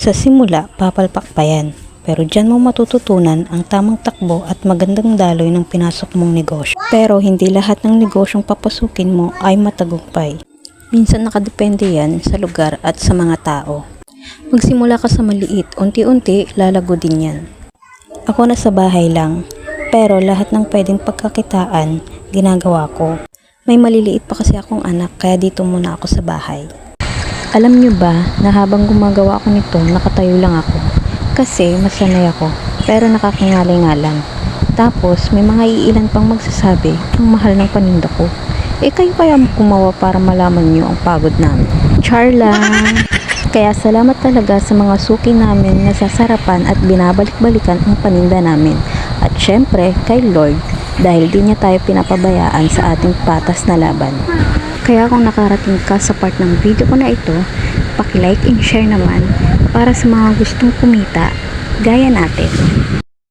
Sa simula, papalpak pa yan. Pero dyan mo matututunan ang tamang takbo at magandang daloy ng pinasok mong negosyo. Pero hindi lahat ng negosyong papasukin mo ay matagumpay. Minsan nakadepende yan sa lugar at sa mga tao. Magsimula ka sa maliit, unti-unti lalago din yan. Ako nasa bahay lang, pero lahat ng pwedeng pagkakitaan, ginagawa ko. May maliliit pa kasi akong anak, kaya dito muna ako sa bahay. Alam nyo ba na habang gumagawa ako nito, nakatayo lang ako? Kasi masanay ako, pero nakakangalay nga lang. Tapos may mga iilan pang magsasabi, ang mahal ng paninda ko. Kayo kaya gumawa para malaman nyo ang pagod namin. Char lang! Kaya salamat talaga sa mga suki namin na sasarapan at binabalik-balikan ang paninda namin. At syempre kay Lord, dahil di niya tayo pinapabayaan sa ating patas na laban. Kaya kung nakarating ka sa part ng video ko na ito, paki-like and share naman para sa mga gustong kumita gaya natin.